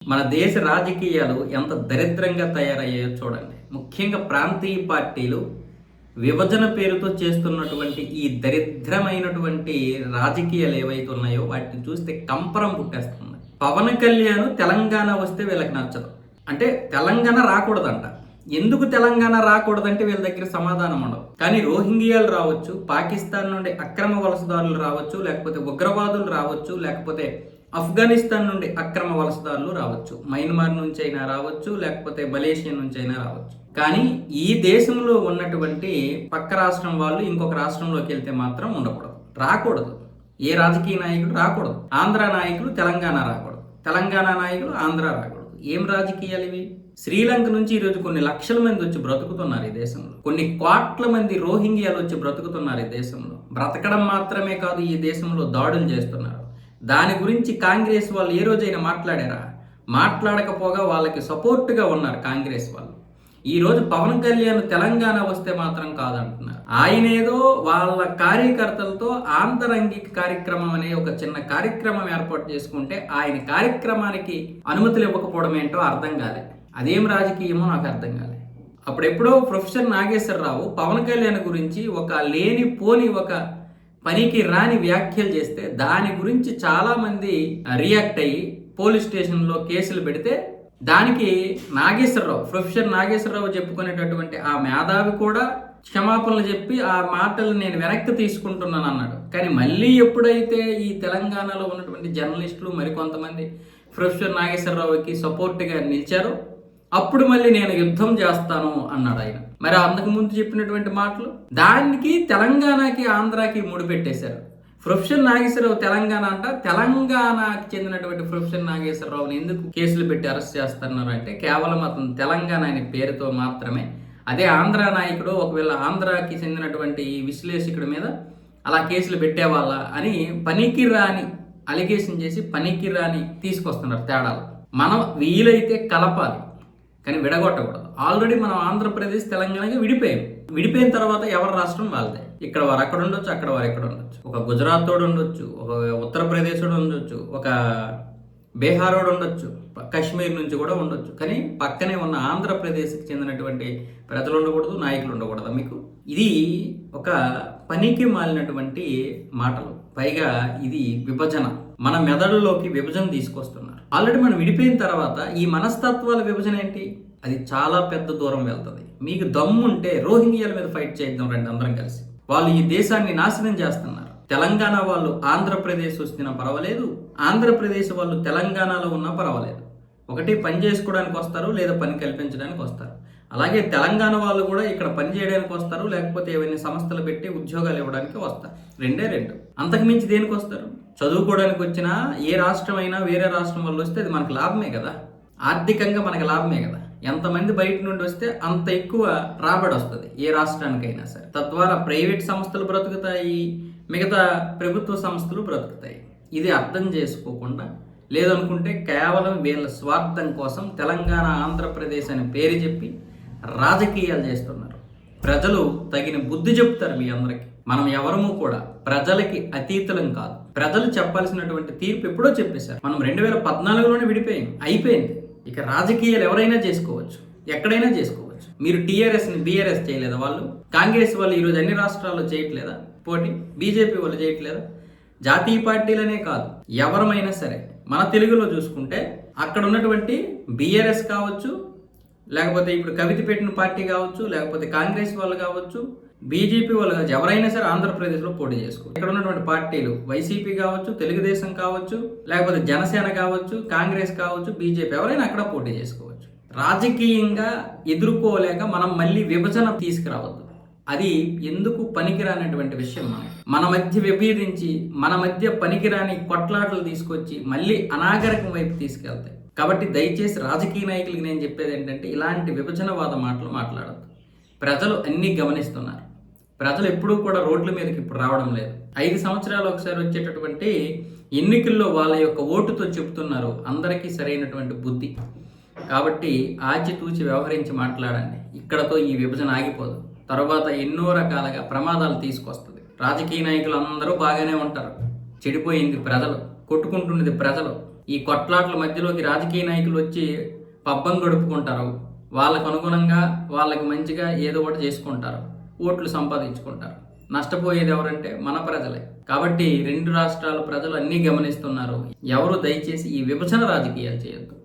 మన దేశ రాజకీయాలు ఎంత దరిద్రంగా తయారయ్యాయో చూడండి. ముఖ్యంగా ప్రాంతీయ పార్టీలు విభజన పేరుతో చేస్తున్నటువంటి ఈ దరిద్రమైనటువంటి రాజకీయాలు ఏవైతే ఉన్నాయో వాటిని చూస్తే కంపరం పుట్టేస్తుంది. పవన్ కళ్యాణ్ తెలంగాణ వస్తే వీళ్ళకి నచ్చదు. అంటే తెలంగాణ రాకూడదంట. ఎందుకు తెలంగాణ రాకూడదంటే వీళ్ళ దగ్గర సమాధానం ఉండదు. కానీ రోహింగ్యాలు రావచ్చు, పాకిస్తాన్ నుండి అక్రమ వలసదారులు రావచ్చు, లేకపోతే ఉగ్రవాదులు రావచ్చు, లేకపోతే ఆఫ్ఘనిస్తాన్ నుండి అక్రమ వలసదారులు రావచ్చు, మయన్మార్ నుంచి అయినా రావచ్చు, లేకపోతే మలేషియా నుంచి అయినా రావచ్చు. కానీ ఈ దేశంలో ఉన్నటువంటి పక్క రాష్ట్రం వాళ్ళు ఇంకొక రాష్ట్రంలోకి వెళ్తే మాత్రం ఉండకూడదు, రాకూడదు. ఏ రాజకీయ నాయకుడు రాకూడదు. ఆంధ్ర నాయకులు తెలంగాణ రాకూడదు, తెలంగాణ నాయకులు ఆంధ్ర రాకూడదు. ఏం రాజకీయాలు ఇవి? శ్రీలంక నుంచి ఈరోజు కొన్ని లక్షల మంది వచ్చి బ్రతుకుతున్నారు ఈ దేశంలో. కొన్ని కోట్ల మంది రోహింగ్యాలు వచ్చి బ్రతుకుతున్నారు ఈ దేశంలో. బ్రతకడం మాత్రమే కాదు, ఈ దేశంలో దాడులు చేస్తున్నారు. దాని గురించి కాంగ్రెస్ వాళ్ళు ఏ రోజైనా మాట్లాడారా? మాట్లాడకపోగా వాళ్ళకి సపోర్ట్గా ఉన్నారు కాంగ్రెస్ వాళ్ళు. ఈరోజు పవన్ కళ్యాణ్ తెలంగాణ వస్తే మాత్రం కాదంటున్నారు. ఆయన ఏదో వాళ్ళ కార్యకర్తలతో ఆంతరంగిక కార్యక్రమం అనే ఒక చిన్న కార్యక్రమం ఏర్పాటు చేసుకుంటే ఆయన కార్యక్రమానికి అనుమతులు ఇవ్వకపోవడం ఏంటో అర్థం కాలే. అదేం రాజకీయమో నాకు అర్థం కాలే. అప్పుడెప్పుడో ప్రొఫెసర్ నాగేశ్వరరావు పవన్ కళ్యాణ్ గురించి ఒక లేని పోని ఒక పనికి రాని వ్యాఖ్యలు చేస్తే దాని గురించి చాలా మంది రియాక్ట్ అయ్యి పోలీస్ స్టేషన్లో కేసులు పెడితే దానికి ప్రొఫెసర్ నాగేశ్వరరావు చెప్పుకునేటటువంటి ఆ మేధావి కూడా క్షమాపణలు చెప్పి ఆ మాటలు నేను వెనక్కి తీసుకుంటున్నాను అన్నాడు. కానీ మళ్ళీ ఎప్పుడైతే ఈ తెలంగాణలో ఉన్నటువంటి జర్నలిస్టులు మరికొంతమంది ప్రొఫెసర్ నాగేశ్వరరావుకి సపోర్ట్గా నిలిచారో అప్పుడు మళ్ళీ నేను యుద్ధం చేస్తాను అన్నాడు ఆయన. మరి అంతకు ముందు చెప్పినటువంటి మాటలు దానికి తెలంగాణకి ఆంధ్రాకి ముడిపెట్టేశారు. ప్రొఫెసర్ నాగేశ్వరరావు తెలంగాణ అంట. తెలంగాణకి చెందినటువంటి ప్రొఫెసర్ నాగేశ్వరరావుని ఎందుకు కేసులు పెట్టి అరెస్ట్ చేస్తున్నారు అంటే కేవలం అతను తెలంగాణ అనే పేరుతో మాత్రమే. అదే ఆంధ్ర నాయకుడు ఒకవేళ ఆంధ్రాకి చెందినటువంటి విశ్లేషకుడి మీద అలా కేసులు పెట్టేవాళ్ళ అని పనికిరాని అలిగేషన్ చేసి పనికిరాని తీసుకొస్తున్నారు తేడాలు. మనం వీలైతే కలపాలి కానీ విడగొట్టకూడదు. ఆల్రెడీ మనం ఆంధ్రప్రదేశ్ తెలంగాణకి విడిపోయిన తర్వాత ఎవరి రాష్ట్రం వాళ్ళదే. ఇక్కడ వారు అక్కడ ఉండొచ్చు, అక్కడ వారు ఇక్కడ ఉండొచ్చు. ఒక గుజరాత్ తోడు ఉండొచ్చు, ఒక ఉత్తరప్రదేశ్ ఉండొచ్చు, ఒక బీహార్ ఉండొచ్చు, కాశ్మీర్ నుంచి కూడా ఉండొచ్చు. కానీ పక్కనే ఉన్న ఆంధ్రప్రదేశ్కి చెందినటువంటి ప్రజలు ఉండకూడదు, నాయకులు ఉండకూడదు. మీకు ఇది ఒక పనికి మాలినటువంటి మాటలు. పైగా ఇది విభజన, మన మెదడులోకి విభజన తీసుకొస్తున్నారు. ఆల్రెడీ మనం విడిపోయిన తర్వాత ఈ మనస్తత్వాల విభజన ఏంటి? అది చాలా పెద్ద దూరం వెళ్తుంది. మీకు దమ్ముంటే రోహింగ్యాల మీద ఫైట్ చేద్దాం రండి అందరం కలిసి. వాళ్ళు ఈ దేశాన్ని నాశనం చేస్తున్నారు. తెలంగాణ వాళ్ళు ఆంధ్రప్రదేశ్ వస్తున్నా పర్వాలేదు, ఆంధ్రప్రదేశ్ వాళ్ళు తెలంగాణలో ఉన్నా పర్వాలేదు. ఒకటి పని చేసుకోవడానికి వస్తారు, లేదా పని కల్పించడానికి వస్తారు. అలాగే తెలంగాణ వాళ్ళు కూడా ఇక్కడ పని చేయడానికి వస్తారు, లేకపోతే ఏవైనా సంస్థలు పెట్టి ఉద్యోగాలు ఇవ్వడానికి వస్తారు. రెండే రెండు. అంతకుమించి దేనికి వస్తారు? చదువుకోవడానికి వచ్చినా ఏ రాష్ట్రం అయినా వేరే రాష్ట్రం వాళ్ళు వస్తే అది మనకు లాభమే కదా, ఆర్థికంగా మనకు లాభమే కదా. ఎంతమంది బయట నుండి వస్తే అంత ఎక్కువ రాబడి వస్తుంది ఏ రాష్ట్రానికైనా సరే. తద్వారా ప్రైవేట్ సంస్థలు బ్రతుకుతాయి, మిగతా ప్రభుత్వ సంస్థలు బ్రతుకుతాయి. ఇది అర్థం చేసుకోకుండా లేదనుకుంటే కేవలం వీళ్ళ స్వార్థం కోసం తెలంగాణ ఆంధ్రప్రదేశ్ అని పేరు చెప్పి రాజకీయాలు చేస్తున్నారు. ప్రజలు తగిన బుద్ధి చెప్తారు మీ అందరికి. మనం ఎవరము కూడా ప్రజలకి అతీతులం కాదు. ప్రజలు చెప్పాల్సినటువంటి తీర్పు ఎప్పుడో చెప్పేశారు. మనం 2014లోనే అయిపోయింది. ఇక రాజకీయాలు ఎవరైనా చేసుకోవచ్చు, ఎక్కడైనా చేసుకోవచ్చు. మీరు టీఆర్ఎస్ని బీఆర్ఎస్ చేయలేదా? వాళ్ళు కాంగ్రెస్ వాళ్ళు ఈరోజు అన్ని రాష్ట్రాల్లో చేయట్లేదా పోటీ? బీజేపీ వాళ్ళు చేయట్లేదా? జాతీయ పార్టీలనే కాదు, ఎవరమైనా సరే మన తెలుగులో చూసుకుంటే అక్కడ ఉన్నటువంటి బీఆర్ఎస్ కావచ్చు, లేకపోతే ఇప్పుడు కవిత పెట్టిన పార్టీ కావచ్చు, లేకపోతే కాంగ్రెస్ వాళ్ళు కావచ్చు, బీజేపీ వాళ్ళు కావచ్చు, ఎవరైనా సరే ఆంధ్రప్రదేశ్లో పోటీ చేసుకోవచ్చు. ఇక్కడ ఉన్నటువంటి పార్టీలు వైసీపీ కావచ్చు, తెలుగుదేశం కావచ్చు, లేకపోతే జనసేన కావచ్చు, కాంగ్రెస్ కావచ్చు, బీజేపీ ఎవరైనా అక్కడ పోటీ చేసుకోవచ్చు. రాజకీయంగా ఎదుర్కోలేక మనం మళ్ళీ విభజన తీసుకురావద్దు. అది ఎందుకు పనికిరానటువంటి విషయం. మన మధ్య విభేదించి మన మధ్య పనికిరాని కొట్లాటలు తీసుకొచ్చి మళ్ళీ అనాగరికం వైపు తీసుకెళ్తాయి. కాబట్టి దయచేసి రాజకీయ నాయకులకి నేను చెప్పేది ఏంటంటే ఇలాంటి విభజనవాద మాటలు మాట్లాడద్దు. ప్రజలు అన్నీ గమనిస్తున్నారు. ప్రజలు ఎప్పుడూ కూడా రోడ్ల మీదకి ఇప్పుడు రావడం లేదు. 5 సంవత్సరాలు ఒకసారి వచ్చేటటువంటి ఎన్నికల్లో వాళ్ళ యొక్క ఓటుతో చెప్తున్నారు అందరికీ సరైనటువంటి బుద్ధి. కాబట్టి ఆచితూచి వ్యవహరించి మాట్లాడండి. ఇక్కడతో ఈ విభజన ఆగిపోదు. తర్వాత ఎన్నో రకాలుగా ప్రమాదాలు తీసుకొస్తుంది. రాజకీయ నాయకులు అందరూ బాగానే ఉంటారు, చెడిపోయింది ప్రజలు, కొట్టుకుంటున్నది ప్రజలు. ఈ కొట్లాట్ల మధ్యలోకి రాజకీయ నాయకులు వచ్చి పబ్బం గడుపుకుంటారు. వాళ్ళకు అనుగుణంగా వాళ్ళకి మంచిగా ఏదో ఒకటి చేసుకుంటారు, ఓట్లు సంపాదించుకుంటారు. నష్టపోయేది ఎవరంటే మన ప్రజలే. కాబట్టి రెండు రాష్ట్రాల ప్రజలు అన్నీ గమనిస్తున్నారు. ఎవరు దయచేసి ఈ విభజన రాజకీయాలు చేయొద్దు.